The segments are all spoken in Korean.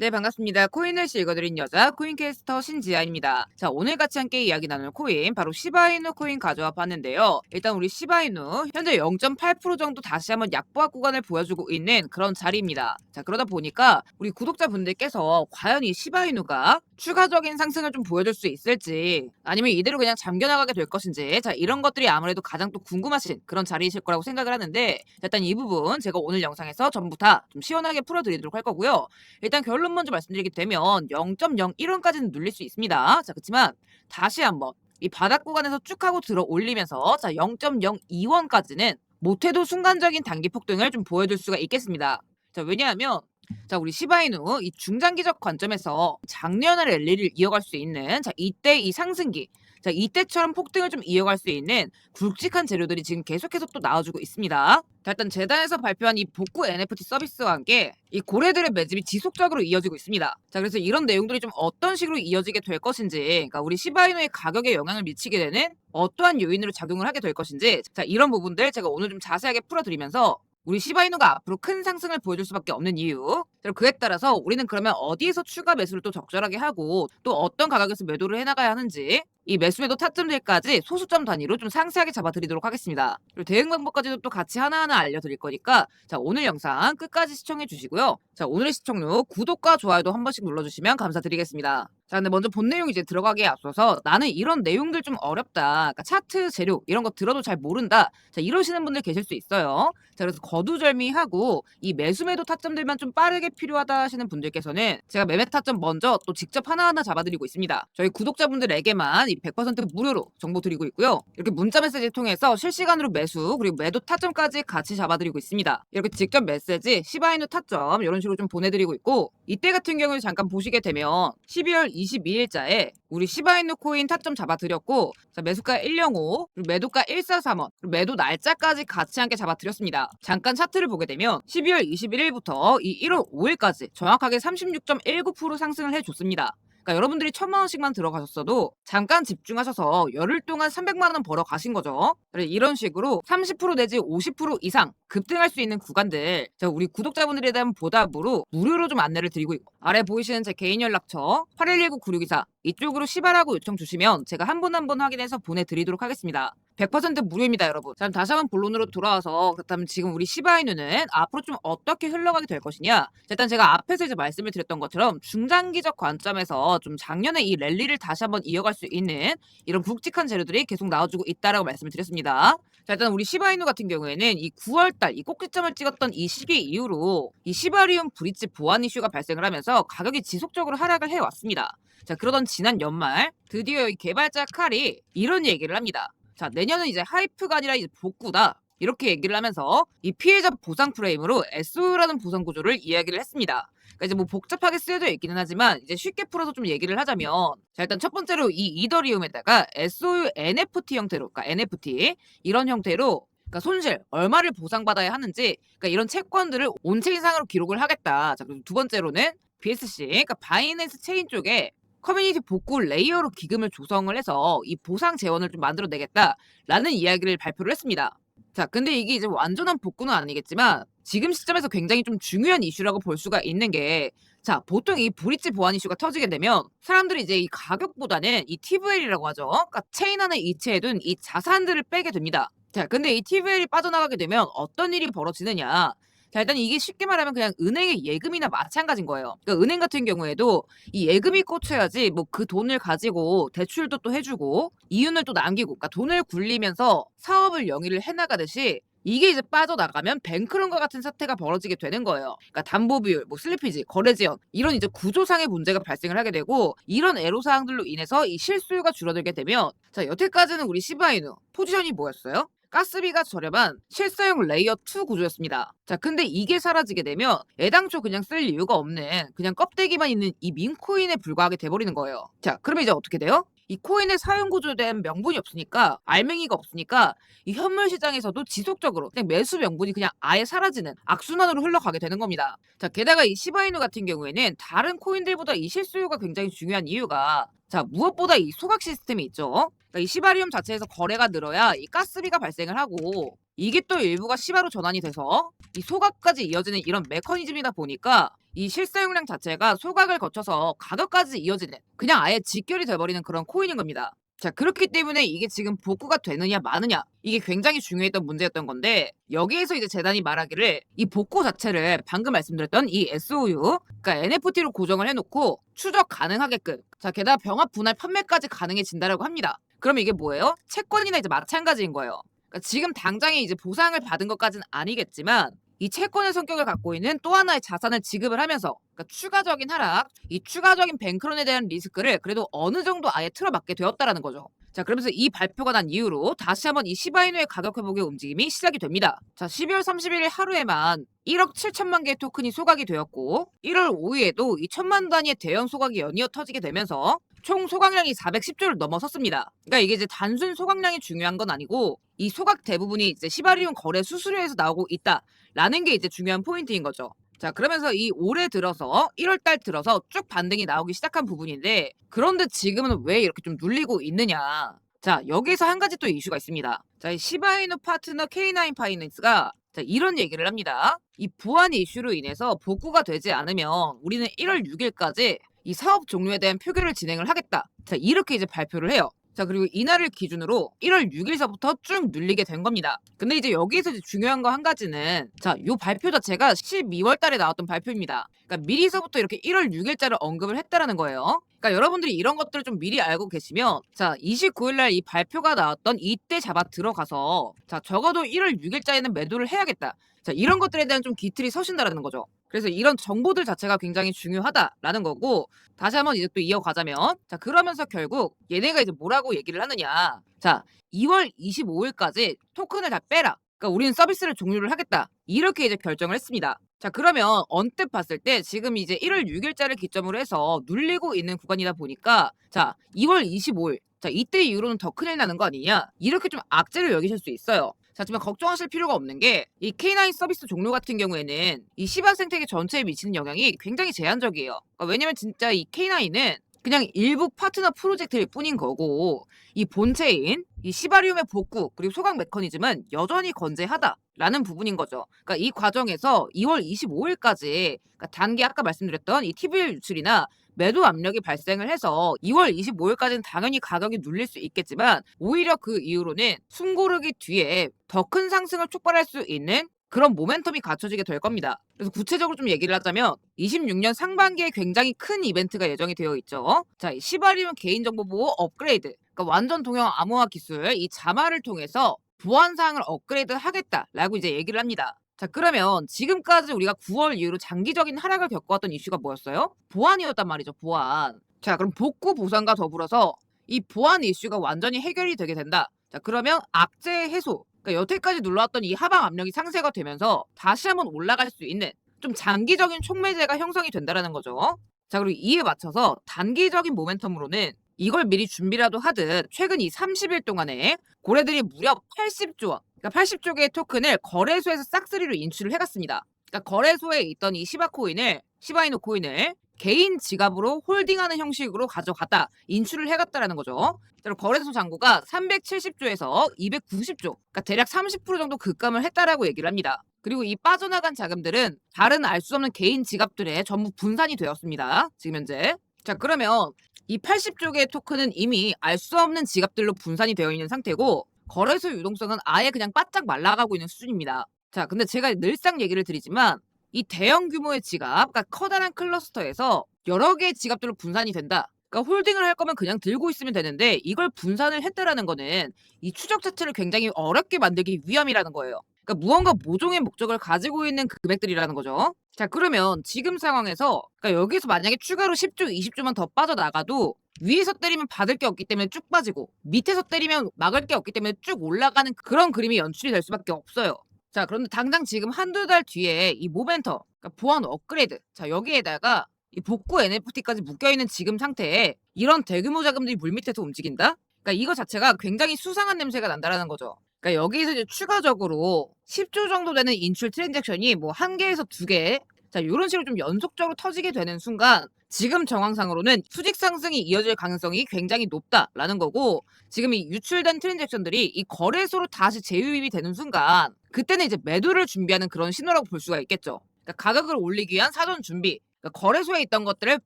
네, 반갑습니다. 코인을 읽어드린 여자 코인캐스터 신지아입니다. 자, 오늘 같이 함께 이야기 나눌 코인 바로 시바이누 코인 가져와 봤는데요. 일단 우리 시바이누 현재 0.8% 정도 다시 한번 약보합 구간을 보여주고 있는 그런 자리입니다. 자, 그러다 보니까 우리 구독자분들께서 과연 이 시바이누가 추가적인 상승을 좀 보여줄 수 있을지 아니면 이대로 그냥 잠겨나가게 될 것인지, 자, 이런 것들이 아무래도 가장 또 궁금하신 그런 자리이실 거라고 생각을 하는데, 자, 일단 이 부분 제가 오늘 영상에서 전부 다 좀 시원하게 풀어드리도록 할 거고요. 일단 결론 먼저 말씀드리게 되면 0.01원까지는 눌릴 수 있습니다. 자, 그렇지만 다시 한번 이 바닥 구간에서 쭉 하고 들어 올리면서 자 0.02원까지는 못해도 순간적인 단기 폭등을 좀 보여줄 수가 있겠습니다. 자, 왜냐하면 자, 우리 시바이누 이 중장기적 관점에서 장년의 랠리를 이어갈 수 있는 자 이때 이 상승기, 자 이때처럼 폭등을 좀 이어갈 수 있는 굵직한 재료들이 지금 계속해서 또 나와주고 있습니다. 자, 일단 재단에서 발표한 이 복구 NFT 서비스와 함께 이 고래들의 매집이 지속적으로 이어지고 있습니다. 자, 그래서 이런 내용들이 좀 어떤 식으로 이어지게 될 것인지, 그러니까 우리 시바이누의 가격에 영향을 미치게 되는 어떠한 요인으로 작용을 하게 될 것인지, 자 이런 부분들 제가 오늘 좀 자세하게 풀어드리면서 우리 시바이누가 앞으로 큰 상승을 보여줄 수밖에 없는 이유, 그리고 그에 따라서 우리는 그러면 어디에서 추가 매수를 또 적절하게 하고 또 어떤 가격에서 매도를 해나가야 하는지 이 매수 매도 타점들까지 소수점 단위로 좀 상세하게 잡아드리도록 하겠습니다. 그리고 대응 방법까지도 또 같이 하나하나 알려드릴 거니까 자 오늘 영상 끝까지 시청해 주시고요. 자, 오늘의 시청료 구독과 좋아요도 한 번씩 눌러주시면 감사드리겠습니다. 자, 근데 먼저 본 내용 이제 들어가기에 앞서서 나는 이런 내용들 좀 어렵다, 그러니까 차트 재료 이런 거 들어도 잘 모른다, 자 이러시는 분들 계실 수 있어요. 자, 그래서 거두절미하고 이 매수 매도 타점들만 좀 빠르게 필요하다 하시는 분들께서는 제가 매매 타점 먼저 또 직접 하나하나 잡아드리고 있습니다. 저희 구독자분들에게만 이 100% 무료로 정보 드리고 있고요. 이렇게 문자 메시지 통해서 실시간으로 매수 그리고 매도 타점까지 같이 잡아드리고 있습니다. 이렇게 직접 메시지 시바이누 타점 이런 식으로 좀 보내드리고 있고, 이때 같은 경우에 잠깐 보시게 되면 12월 22일자에 우리 시바이누 코인 타점 잡아드렸고, 자 매수가 105 그리고 매도가 1435 그리고 매도 날짜까지 같이 함께 잡아드렸습니다. 잠깐 차트를 보게 되면 12월 21일부터 이 1월 5일까지 정확하게 36.19% 상승을 해줬습니다. 그러니까 여러분들이 1,000만 원씩만 들어가셨어도 잠깐 집중하셔서 열흘 동안 300만 원 벌어 가신 거죠. 이런 식으로 30% 내지 50% 이상 급등할 수 있는 구간들 제가 우리 구독자분들에 대한 보답으로 무료로 좀 안내를 드리고 있고, 아래 보이시는 제 개인 연락처 8119-9624 이쪽으로 시바라고 요청 주시면 제가 한 분 한 분 확인해서 보내드리도록 하겠습니다. 100% 무료입니다, 여러분. 자, 그럼 다시 한번 본론으로 돌아와서 그렇다면 지금 우리 시바이누는 앞으로 좀 어떻게 흘러가게 될 것이냐? 자, 일단 제가 앞에서 이제 말씀을 드렸던 것처럼 중장기적 관점에서 좀 작년에 이 랠리를 다시 한번 이어갈 수 있는 이런 굵직한 재료들이 계속 나와주고 있다라고 말씀을 드렸습니다. 자, 일단 우리 시바이누 같은 경우에는 이 9월달 이 꼭지점을 찍었던 이 시기 이후로 이 시바리움 브릿지 보안 이슈가 발생을 하면서 가격이 지속적으로 하락을 해왔습니다. 자, 그러던 지난 연말 드디어 이 개발자 칼이 이런 얘기를 합니다. 자, 내년은 이제 하이프가 아니라 이제 복구다, 이렇게 얘기를 하면서 이 피해자 보상 프레임으로 SOU라는 보상 구조를 이야기를 했습니다. 그러니까 이제 뭐 복잡하게 쓰여져 있기는 하지만 이제 쉽게 풀어서 좀 얘기를 하자면, 자 일단 첫 번째로 이 이더리움에다가 SOU NFT 형태로, 그러니까 NFT 이런 형태로 그러니까 손실 얼마를 보상받아야 하는지, 그러니까 이런 채권들을 온체인상으로 기록을 하겠다. 자, 그리고 두 번째로는 BSC, 그러니까 바이낸스 체인 쪽에 커뮤니티 복구 레이어로 기금을 조성을 해서 이 보상 재원을 좀 만들어내겠다라는 이야기를 발표를 했습니다. 자, 근데 이게 이제 완전한 복구는 아니겠지만 지금 시점에서 굉장히 좀 중요한 이슈라고 볼 수가 있는 게, 자 보통 이 브릿지 보안 이슈가 터지게 되면 사람들이 이제 이 가격보다는 이 TVL이라고 하죠. 그러니까 체인 안에 이체해둔 이 자산들을 빼게 됩니다. 자, 근데 이 TVL이 빠져나가게 되면 어떤 일이 벌어지느냐? 자, 일단 이게 쉽게 말하면 그냥 은행의 예금이나 마찬가지인 거예요. 그러니까 은행 같은 경우에도 이 예금이 꽂혀야지 뭐 그 돈을 가지고 대출도 또 해주고 이윤을 또 남기고, 그러니까 돈을 굴리면서 사업을 영위를 해나가듯이 이게 이제 빠져나가면 뱅크런과 같은 사태가 벌어지게 되는 거예요. 그러니까 담보 비율, 뭐 슬리피지, 거래 지연 이런 이제 구조상의 문제가 발생을 하게 되고, 이런 애로사항들로 인해서 이 실수요가 줄어들게 되면, 자 여태까지는 우리 시바이누 포지션이 뭐였어요? 가스비가 저렴한 실사용 레이어 2 구조였습니다. 자, 근데 이게 사라지게 되면 애당초 그냥 쓸 이유가 없는 그냥 껍데기만 있는 이 밈코인에 불과하게 돼버리는 거예요. 자, 그러면 이제 어떻게 돼요? 이 코인의 사용 구조에 대한 명분이 없으니까, 알맹이가 없으니까 이 현물 시장에서도 지속적으로 그냥 매수 명분이 그냥 아예 사라지는 악순환으로 흘러가게 되는 겁니다. 자, 게다가 이 시바이누 같은 경우에는 다른 코인들보다 이 실수요가 굉장히 중요한 이유가, 자 무엇보다 이 소각 시스템이 있죠. 그러니까 이 시바리움 자체에서 거래가 늘어야 이 가스비가 발생을 하고, 이게 또 일부가 시바로 전환이 돼서 이 소각까지 이어지는 이런 메커니즘이다 보니까 이 실사용량 자체가 소각을 거쳐서 가격까지 이어지는 그냥 아예 직결이 돼버리는 그런 코인인 겁니다. 자, 그렇기 때문에 이게 지금 복구가 되느냐 마느냐 이게 굉장히 중요했던 문제였던 건데 여기에서 이제 재단이 말하기를 이 복구 자체를 방금 말씀드렸던 이 SOU 그러니까 NFT로 고정을 해놓고 추적 가능하게끔 자 게다가 병합 분할 판매까지 가능해진다라고 합니다. 그럼 이게 뭐예요? 채권이나 이제 마찬가지인 거예요. 그러니까 지금 당장에 이제 보상을 받은 것까지는 아니겠지만 이 채권의 성격을 갖고 있는 또 하나의 자산을 지급을 하면서 그러니까 추가적인 하락, 이 추가적인 뱅크런에 대한 리스크를 그래도 어느 정도 아예 틀어막게 되었다라는 거죠. 자, 그러면서 이 발표가 난 이후로 다시 한번 이 시바이누의 가격 회복의 움직임이 시작이 됩니다. 자, 12월 31일 하루에만 1억 7천만 개의 토큰이 소각이 되었고 1월 5일에도 이 1천만 단위의 대형 소각이 연이어 터지게 되면서 총 소각량이 410조를 넘어섰습니다. 그러니까 이게 이제 단순 소각량이 중요한 건 아니고 이 소각 대부분이 이제 시바리움 거래 수수료에서 나오고 있다라는 게 이제 중요한 포인트인 거죠. 자, 그러면서 이 올해 들어서 1월 달 들어서 쭉 반등이 나오기 시작한 부분인데 그런데 지금은 왜 이렇게 좀 눌리고 있느냐. 자, 여기에서 한 가지 또 이슈가 있습니다. 자, 이 시바이누 파트너 K9 파이낸스가 자, 이런 얘기를 합니다. 이 보안 이슈로 인해서 복구가 되지 않으면 우리는 1월 6일까지 이 사업 종료에 대한 표결을 진행을 하겠다. 자, 이렇게 이제 발표를 해요. 자, 그리고 이날을 기준으로 1월 6일서부터 쭉 눌리게 된 겁니다. 근데 이제 여기에서 이제 중요한 거 한 가지는 자, 요 발표 자체가 12월 달에 나왔던 발표입니다. 그러니까 미리서부터 이렇게 1월 6일자를 언급을 했다라는 거예요. 그러니까 여러분들이 이런 것들을 좀 미리 알고 계시면 자, 29일 날 이 발표가 나왔던 이때 잡아 들어가서 자, 적어도 1월 6일자에는 매도를 해야겠다. 자, 이런 것들에 대한 좀 기틀이 서신다라는 거죠. 그래서 이런 정보들 자체가 굉장히 중요하다라는 거고 다시 한번 이제 또 이어가자면 자 그러면서 결국 얘네가 이제 뭐라고 얘기를 하느냐 자 2월 25일까지 토큰을 다 빼라 그러니까 우리는 서비스를 종료를 하겠다 이렇게 이제 결정을 했습니다. 자 그러면 언뜻 봤을 때 지금 이제 1월 6일자를 기점으로 해서 눌리고 있는 구간이다 보니까 자 2월 25일 자 이때 이후로는 더 큰일 나는 거 아니냐 이렇게 좀 악재를 여기실 수 있어요. 자, 하지만 걱정하실 필요가 없는 게 이 K9 서비스 종료 같은 경우에는 이 시바 생태계 전체에 미치는 영향이 굉장히 제한적이에요. 그러니까 왜냐면 진짜 이 K9은 그냥 일부 파트너 프로젝트일 뿐인 거고 이 본체인 이 시바리움의 복구 그리고 소각 메커니즘은 여전히 건재하다라는 부분인 거죠. 그러니까 이 과정에서 2월 25일까지 그러니까 단기 아까 말씀드렸던 이 TVL 유출이나 매도 압력이 발생을 해서 2월 25일까지는 당연히 가격이 눌릴 수 있겠지만 오히려 그 이후로는 숨고르기 뒤에 더 큰 상승을 촉발할 수 있는 그런 모멘텀이 갖춰지게 될 겁니다. 그래서 구체적으로 좀 얘기를 하자면 26년 상반기에 굉장히 큰 이벤트가 예정이 되어 있죠. 자, 이 시바리움 개인정보보호 업그레이드 그러니까 완전 동형 암호화 기술 이 자마를 통해서 보안 사항을 업그레이드 하겠다라고 이제 얘기를 합니다. 자 그러면 지금까지 우리가 9월 이후로 장기적인 하락을 겪어왔던 이슈가 뭐였어요? 보안이었단 말이죠. 보안. 자 그럼 복구 보상과 더불어서 이 보안 이슈가 완전히 해결이 되게 된다. 자 그러면 악재 해소 그러니까 여태까지 눌러왔던 이 하방 압력이 상쇄가 되면서 다시 한번 올라갈 수 있는 좀 장기적인 촉매제가 형성이 된다라는 거죠. 자 그리고 이에 맞춰서 단기적인 모멘텀으로는 이걸 미리 준비라도 하듯 최근 이 30일 동안에 고래들이 무려 80조 원 그러니까 80조 개의 토큰을 거래소에서 싹쓸이로 인출을 해갔습니다. 그러니까 거래소에 있던 이 시바이누 코인을 개인 지갑으로 홀딩하는 형식으로 가져갔다, 인출을 해갔다라는 거죠. 그리고 거래소 잔고가 370조에서 290조, 그러니까 대략 30% 정도 급감을 했다라고 얘기를 합니다. 그리고 이 빠져나간 자금들은 다른 알 수 없는 개인 지갑들에 전부 분산이 되었습니다. 지금 현재. 자 그러면 이 80조 개의 토큰은 이미 알 수 없는 지갑들로 분산이 되어 있는 상태고 거래소 유동성은 아예 그냥 바짝 말라가고 있는 수준입니다. 자, 근데 제가 늘상 얘기를 드리지만 이 대형 규모의 지갑, 그러니까 커다란 클러스터에서 여러 개의 지갑들로 분산이 된다. 그러니까 홀딩을 할 거면 그냥 들고 있으면 되는데 이걸 분산을 했다라는 거는 이 추적 자체를 굉장히 어렵게 만들기 위함이라는 거예요. 그러니까 무언가 모종의 목적을 가지고 있는 금액들이라는 거죠. 자, 그러면 지금 상황에서 그러니까 여기서 만약에 추가로 10조, 20조만 더 빠져나가도 위에서 때리면 받을 게 없기 때문에 쭉 빠지고 밑에서 때리면 막을 게 없기 때문에 쭉 올라가는 그런 그림이 연출이 될 수밖에 없어요. 자 그런데 당장 지금 한두 달 뒤에 이 모멘텀 그러니까 보안 업그레이드 자 여기에다가 이 복구 NFT까지 묶여있는 지금 상태에 이런 대규모 자금들이 물밑에서 움직인다? 그러니까 이거 자체가 굉장히 수상한 냄새가 난다라는 거죠. 그러니까 여기서 이제 추가적으로 10조 정도 되는 인출 트랜잭션이 뭐 1개에서 2개 자, 요런 식으로 좀 연속적으로 터지게 되는 순간 지금 정황상으로는 수직 상승이 이어질 가능성이 굉장히 높다라는 거고, 지금 이 유출된 트랜잭션들이 이 거래소로 다시 재유입이 되는 순간 그때는 이제 매도를 준비하는 그런 신호라고 볼 수가 있겠죠. 그러니까 가격을 올리기 위한 사전 준비, 그러니까 거래소에 있던 것들을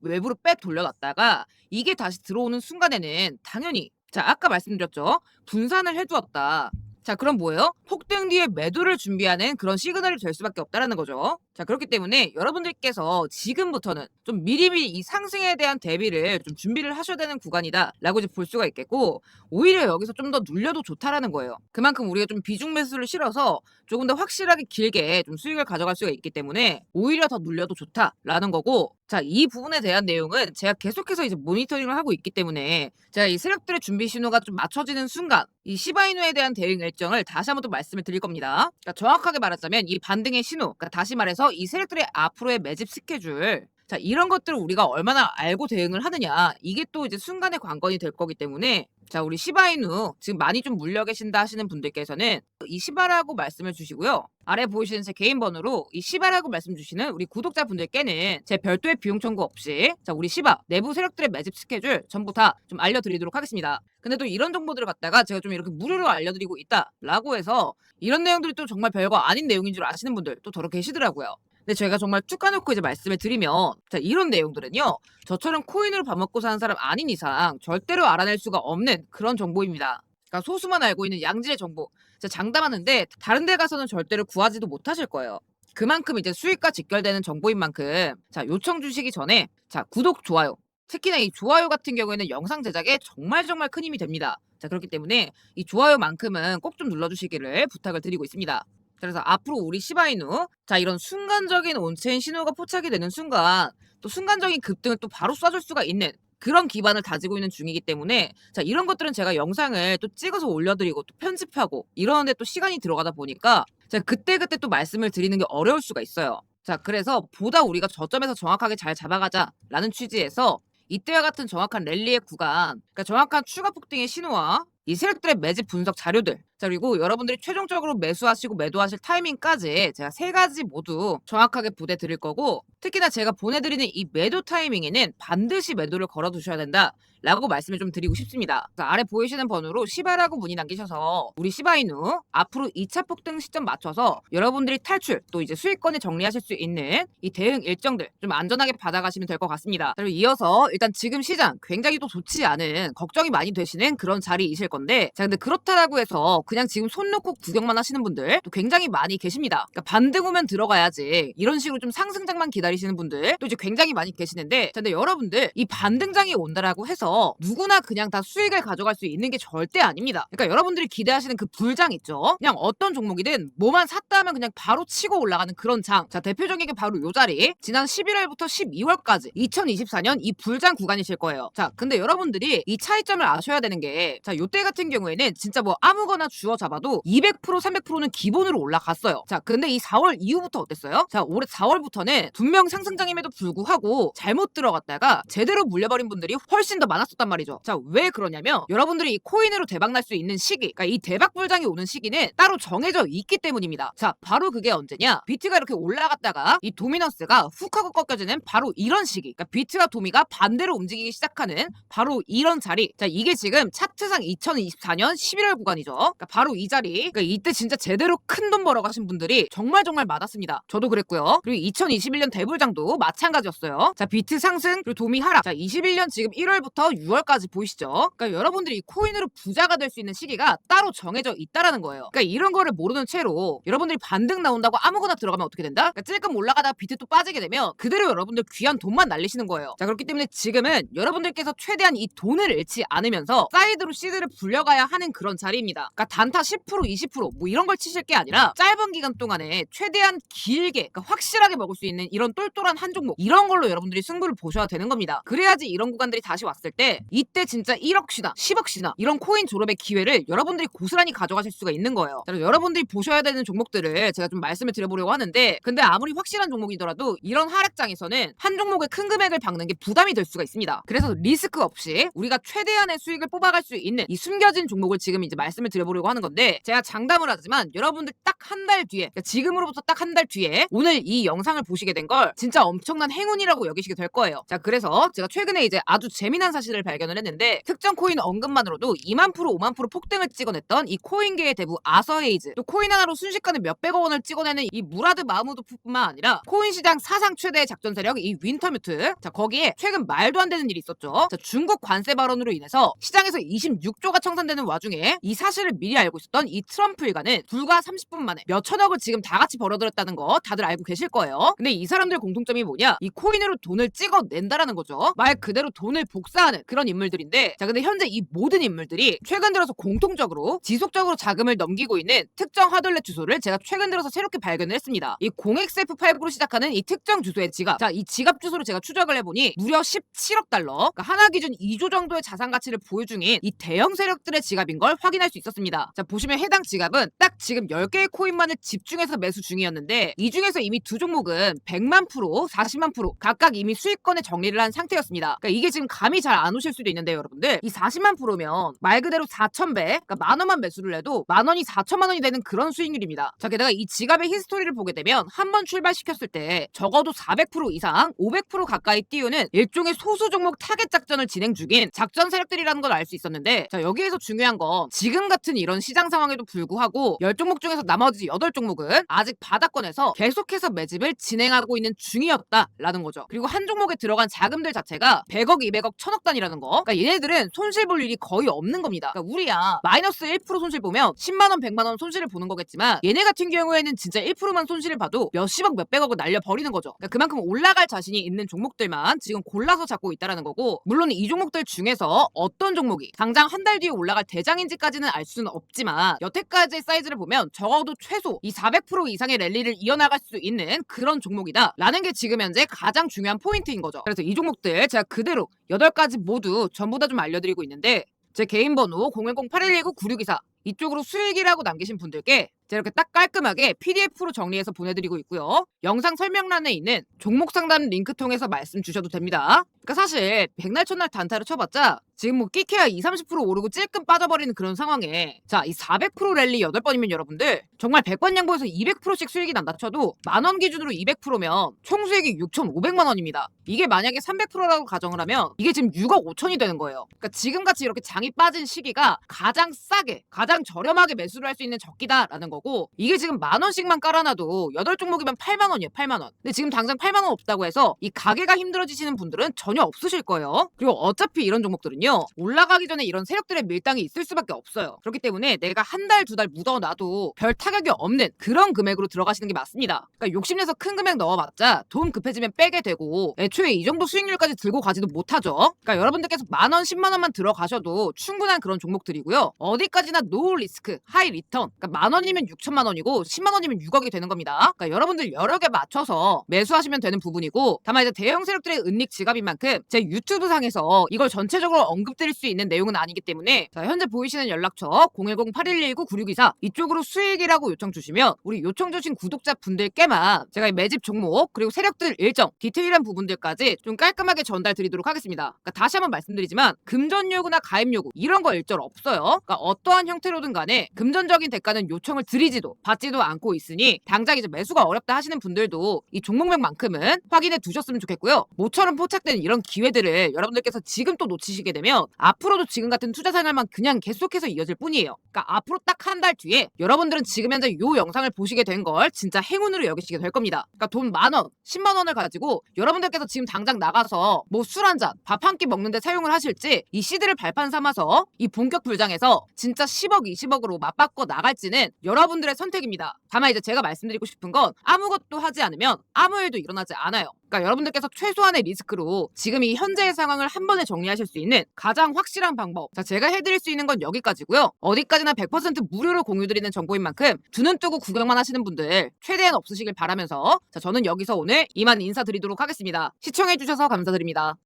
외부로 빼 돌려놨다가 이게 다시 들어오는 순간에는 당연히, 자, 아까 말씀드렸죠. 분산을 해두었다. 자, 그럼 뭐예요? 폭등 뒤에 매도를 준비하는 그런 시그널이 될 수밖에 없다라는 거죠. 자, 그렇기 때문에 여러분들께서 지금부터는 좀 미리미리 이 상승에 대한 대비를 좀 준비를 하셔야 되는 구간이다라고 이제 볼 수가 있겠고, 오히려 여기서 좀 더 눌려도 좋다라는 거예요. 그만큼 우리가 좀 비중 매수를 실어서 조금 더 확실하게 길게 좀 수익을 가져갈 수가 있기 때문에 오히려 더 눌려도 좋다라는 거고, 자, 이 부분에 대한 내용은 제가 계속해서 이제 모니터링을 하고 있기 때문에 제가 이 세력들의 준비 신호가 좀 맞춰지는 순간 이 시바이누에 대한 대응 일정을 다시 한번 또 말씀을 드릴 겁니다. 그러니까 정확하게 말하자면 이 반등의 신호, 그러니까 다시 말해서 이 세력들의 앞으로의 매집 스케줄, 자, 이런 것들을 우리가 얼마나 알고 대응을 하느냐, 이게 또 이제 순간의 관건이 될 거기 때문에, 자, 우리 시바이누 지금 많이 좀 물려 계신다 하시는 분들께서는 이 시바라고 말씀을 주시고요. 아래 보이시는 제 개인 번호로 이 시바라고 말씀 주시는 우리 구독자분들께는 제 별도의 비용 청구 없이, 자, 우리 시바 내부 세력들의 매집 스케줄 전부 다 좀 알려드리도록 하겠습니다. 근데 또 이런 정보들을 갖다가 제가 좀 이렇게 무료로 알려드리고 있다라고 해서 이런 내용들이 또 정말 별거 아닌 내용인 줄 아시는 분들 또 더러 계시더라고요. 근데 제가 정말 쭉 까놓고 이제 말씀을 드리면, 자, 이런 내용들은요, 저처럼 코인으로 밥 먹고 사는 사람 아닌 이상 절대로 알아낼 수가 없는 그런 정보입니다. 그러니까 소수만 알고 있는 양질의 정보, 제가 장담하는데 다른 데 가서는 절대로 구하지도 못하실 거예요. 그만큼 이제 수익과 직결되는 정보인 만큼, 자, 요청 주시기 전에, 자, 구독, 좋아요. 특히나 이 좋아요 같은 경우에는 영상 제작에 정말 정말 큰 힘이 됩니다. 자, 그렇기 때문에 이 좋아요만큼은 꼭 좀 눌러주시기를 부탁을 드리고 있습니다. 그래서 앞으로 우리 시바이누, 자, 이런 순간적인 온체인 신호가 포착이 되는 순간 또 순간적인 급등을 또 바로 쏴줄 수가 있는 그런 기반을 다지고 있는 중이기 때문에, 자, 이런 것들은 제가 영상을 또 찍어서 올려드리고 또 편집하고 이러는데 또 시간이 들어가다 보니까 제가 그때그때 또 말씀을 드리는 게 어려울 수가 있어요. 자, 그래서 보다 우리가 저점에서 정확하게 잘 잡아가자라는 취지에서 이때와 같은 정확한 랠리의 구간, 그러니까 정확한 추가 폭등의 신호와 이 세력들의 매집 분석 자료들, 자, 그리고 여러분들이 최종적으로 매수하시고 매도하실 타이밍까지 제가 3가지 모두 정확하게 보내 드릴 거고, 특히나 제가 보내드리는 이 매도 타이밍에는 반드시 매도를 걸어두셔야 된다 라고 말씀을 좀 드리고 싶습니다. 아래 보이시는 번호로 시바라고 문의 남기셔서 우리 시바이누 앞으로 2차 폭등 시점 맞춰서 여러분들이 탈출 또 이제 수익권을 정리하실 수 있는 이 대응 일정들 좀 안전하게 받아가시면 될 것 같습니다. 그리고 이어서 일단 지금 시장 굉장히 또 좋지 않은, 걱정이 많이 되시는 그런 자리이실 건데, 자, 근데 그렇다라고 해서 그냥 지금 손 놓고 구경만 하시는 분들 또 굉장히 많이 계십니다. 그러니까 반등 오면 들어가야지 이런 식으로 좀 상승장만 기다리시는 분들 또 이제 굉장히 많이 계시는데, 자, 근데 여러분들 이 반등장이 온다라고 해서 누구나 그냥 다 수익을 가져갈 수 있는 게 절대 아닙니다. 그러니까 여러분들이 기대하시는 그 불장 있죠? 그냥 어떤 종목이든 뭐만 샀다 하면 그냥 바로 치고 올라가는 그런 장. 자, 대표적인 게 바로 요 자리, 지난 11월부터 12월까지 2024년 이 불장 구간이실 거예요. 자, 근데 여러분들이 이 차이점을 아셔야 되는 게, 자, 요때 같은 경우에는 진짜 뭐 아무거나 주워 잡아도 200% 300%는 기본으로 올라갔어요. 자, 근데 이 4월 이후부터 어땠어요? 자, 올해 4월부터는 분명 상승장임에도 불구하고 잘못 들어갔다가 제대로 물려버린 분들이 훨씬 더 많았었단 말이죠. 자, 왜 그러냐면 여러분들이 이 코인으로 대박날 수 있는 시기, 그러니까 이 대박 불장이 오는 시기는 따로 정해져 있기 때문입니다. 자, 바로 그게 언제냐? 비트가 이렇게 올라갔다가 이 도미넌스가 훅 하고 꺾여지는 바로 이런 시기, 그러니까 비트와 도미가 반대로 움직이기 시작하는 바로 이런 자리. 자, 이게 지금 차트상 2024년 11월 구간이죠. 그러니까 바로 이 자리. 그러니까 이때 진짜 제대로 큰 돈 벌어 가신 분들이 정말 정말 많았습니다. 저도 그랬고요. 그리고 2021년 대불장도 마찬가지였어요. 자, 비트 상승 그리고 도미 하락. 자, 21년 지금 1월부터 6월까지 보이시죠? 그러니까 여러분들이 이 코인으로 부자가 될 수 있는 시기가 따로 정해져 있다라는 거예요. 그러니까 이런 거를 모르는 채로 여러분들이 반등 나온다고 아무거나 들어가면 어떻게 된다? 그러니까 찔끔 올라가다가 비트 또 빠지게 되면 그대로 여러분들 귀한 돈만 날리시는 거예요. 자, 그렇기 때문에 지금은 여러분들께서 최대한 이 돈을 잃지 않으면서 사이드로 시드를 불려가야 하는 그런 자리입니다. 그러니까 단타 10% 20%뭐 이런 걸 치실 게 아니라 짧은 기간 동안에 최대한 길게, 그러니까 확실하게 먹을 수 있는 이런 똘똘한 한 종목, 이런 걸로 여러분들이 승부를 보셔야 되는 겁니다. 그래야지 이런 구간들이 다시 왔을 때 때 이때 진짜 1억씩이나 10억씩이나 이런 코인 졸업의 기회를 여러분들이 고스란히 가져가실 수가 있는 거예요. 자, 여러분들이 보셔야 되는 종목들을 제가 좀 말씀을 드려보려고 하는데, 근데 아무리 확실한 종목이더라도 이런 하락장에서는 한 종목에 큰 금액을 박는 게 부담이 될 수가 있습니다. 그래서 리스크 없이 우리가 최대한의 수익을 뽑아갈 수 있는 이 숨겨진 종목을 지금 이제 말씀을 드려보려고 하는 건데, 제가 장담을 하지만 여러분들 딱 한 달 뒤에, 그러니까 지금으로부터 딱 한 달 뒤에 오늘 이 영상을 보시게 된 걸 진짜 엄청난 행운이라고 여기시게 될 거예요. 자, 그래서 제가 최근에 이제 아주 재미난 사실을 발견을 했는데, 특정 코인 언급만으로도 2만 프로 5만 프로 폭등을 찍어냈던 이 코인계의 대부 아서헤이즈, 또 코인 하나로 순식간에 몇백억 원을 찍어내는 이 무라드 마무드뿐만 아니라 코인 시장 사상 최대의 작전 세력 이 윈터뮤트, 자 거기에 최근 말도 안 되는 일이 있었죠. 자, 중국 관세 발언으로 인해서 시장에서 26조가 청산되는 와중에 이 사실을 미리 알고 있었던 이 트럼프 일가는 불과 30분 만에 몇 천억을 지금 다 같이 벌어들였다는 거 다들 알고 계실 거예요. 근데 이 사람들 공통점이 뭐냐? 이 코인으로 돈을 찍어낸다라는 거죠. 말 그대로 돈을 복사하는 그런 인물들인데, 자 근데 현재 이 모든 인물들이 최근 들어서 공통적으로 지속적으로 자금을 넘기고 있는 특정 하드렛 주소를 제가 최근 들어서 새롭게 발견을 했습니다. 이 0xF89로 시작하는 이 특정 주소의 지갑, 자 이 지갑 주소를 제가 추적을 해보니 무려 17억 달러, 그러니까 하나 기준 2조 정도의 자산 가치를 보유 중인 이 대형 세력들의 지갑인 걸 확인할 수 있었습니다. 자 보시면 해당 지갑은 딱 지금 10개의 코인만을 집중해서 매수 중이었는데, 이 중에서 이미 두 종목은 100만 프로, 40만 프로 각각 이미 수익권에 정리를 한 상태였습니다. 그러니까 이게 지금 감이 잘 안 오실 수도 있는데요, 여러분들. 이 40만 프로면 말 그대로 4,000배, 그러니까 만 원만 매수를 해도 만 원이 4천만 원이 되는 그런 수익률입니다. 자 게다가 이 지갑의 히스토리를 보게 되면 한 번 출발시켰을 때 적어도 400% 이상, 500% 가까이 띄우는 일종의 소수 종목 타겟 작전을 진행 중인 작전 세력들이라는 걸 알 수 있었는데, 자 여기에서 중요한 건 지금 같은 이런 시장 상황에도 불구하고 10종목 중에서 나머지 8종목은 아직 바닥권에서 계속해서 매집을 진행하고 있는 중이었다라는 거죠. 그리고 한 종목에 들어간 자금들 자체가 100억, 200억, 1000억 단위라는 거. 그러니까 얘네들은 손실 볼 일이 거의 없는 겁니다. 그러니까 우리야 마이너스 1% 손실 보면 10만 원, 100만 원 손실을 보는 거겠지만, 얘네 같은 경우에는 진짜 1%만 손실을 봐도 몇십억, 몇백억을 날려버리는 거죠. 그러니까 그만큼 올라갈 자신이 있는 종목들만 지금 골라서 잡고 있다라는 거고, 물론 이 종목들 중에서 어떤 종목이 당장 한 달 뒤에 올라갈 대장인지까지는 알 수는 없지만, 여태까지의 사이즈를 보면 적어도 최소 이 400% 이상의 랠리를 이어나갈 수 있는 그런 종목이다 라는 게 지금 현재 가장 중요한 포인트인 거죠. 그래서 이 종목들 제가 그대로 8가지 모두 전부 다 좀 알려드리고 있는데, 제 개인 번호 010-8119-9624 이쪽으로 수익이라고 남기신 분들께 제가 이렇게 딱 깔끔하게 PDF로 정리해서 보내드리고 있고요. 영상 설명란에 있는 종목 상담 링크 통해서 말씀 주셔도 됩니다. 그러니까 사실 백날 첫날 단타를 쳐봤자 지금 뭐 끼케야 20-30% 오르고 찔끔 빠져버리는 그런 상황에, 자 이 400% 랠리 8번이면 여러분들 정말 100번 양보해서 200%씩 수익이 난다 쳐도 만원 기준으로 200%면 총 수익이 6,500만 원입니다. 이게 만약에 300%라고 가정을 하면 이게 지금 6억 5천이 되는 거예요. 그러니까 지금같이 이렇게 장이 빠진 시기가 가장 싸게, 가장 저렴하게 매수를 할 수 있는 적기다라는 거고, 이게 지금 만 원씩만 깔아놔도 8종목이면 8만 원이에요. 8만 원. 근데 지금 당장 8만 원 없다고 해서 이 가게가 힘들어지시는 분들은 전혀 없으실 거예요. 그리고 어차피 이런 종목들은요, 올라가기 전에 이런 세력들의 밀당이 있을 수밖에 없어요. 그렇기 때문에 내가 한 달, 2달 묻어놔도 별 타격이 없는 그런 금액으로 들어가시는 게 맞습니다. 그러니까 욕심내서 큰 금액 넣어봤자 돈 급해지면 빼게 되고 애초에 이 정도 수익률까지 들고 가지도 못하죠. 그러니까 여러분들께서 만 원, 10만 원만 들어가셔도 충분한 그런 종목들이고요. 어디까지나 노 리스크, 하이 리턴. 그러니까 만 원이면 6천만 원이고 10만 원이면 6억이 되는 겁니다. 그러니까 여러분들 여러 개 맞춰서 매수하시면 되는 부분이고, 다만 이제 대형 세력들의 은닉 지갑인 만큼 제 유튜브 상에서 이걸 전체적으로 언급드릴 수 있는 내용은 아니기 때문에, 자 현재 보이시는 연락처 010-8119-9624 이쪽으로 수익이라고 요청 주시면 우리 요청 주신 구독자 분들께만 제가 이 매집 종목 그리고 세력들 일정 디테일한 부분들까지 좀 깔끔하게 전달 드리도록 하겠습니다. 그러니까 다시 한번 말씀드리지만 금전 요구나 가입 요구 이런 거 일절 없어요. 그러니까 어떠한 형태로든 간에 금전적인 대가는 요청을 드리지도 받지도 않고 있으니, 당장 이제 매수가 어렵다 하시는 분들도 이 종목명만큼은 확인해 두셨으면 좋겠고요. 모처럼 포착된 이런 기회들을 여러분들께서 지금 또 놓치시게 되면 앞으로도 지금 같은 투자 생활만 그냥 계속해서 이어질 뿐이에요. 그러니까 앞으로 딱 한 달 뒤에 여러분들은 지금 현재 요 영상을 보시게 된 걸 진짜 행운으로 여기시게 될 겁니다. 그러니까 돈 만 원, 10만 원을 가지고 여러분들께서 지금 당장 나가서 뭐 술 한 잔, 밥 한 끼 먹는데 사용을 하실지, 이 시드를 발판 삼아서 이 본격 불장에서 진짜 10억, 20억으로 맞바꿔 나갈지는 여러분들의 선택입니다. 다만 이제 제가 말씀드리고 싶은 건 아무것도 하지 않으면 아무 일도 일어나지 않아요. 그러니까 여러분들께서 최소한의 리스크로 지금 이 현재의 상황을 한 번에 정리하실 수 있는 가장 확실한 방법, 자 제가 해드릴 수 있는 건 여기까지고요. 어디까지나 100% 무료로 공유드리는 정보인 만큼 두 눈 뜨고 구경만 하시는 분들 최대한 없으시길 바라면서, 자 저는 여기서 오늘 이만 인사드리도록 하겠습니다. 시청해주셔서 감사드립니다.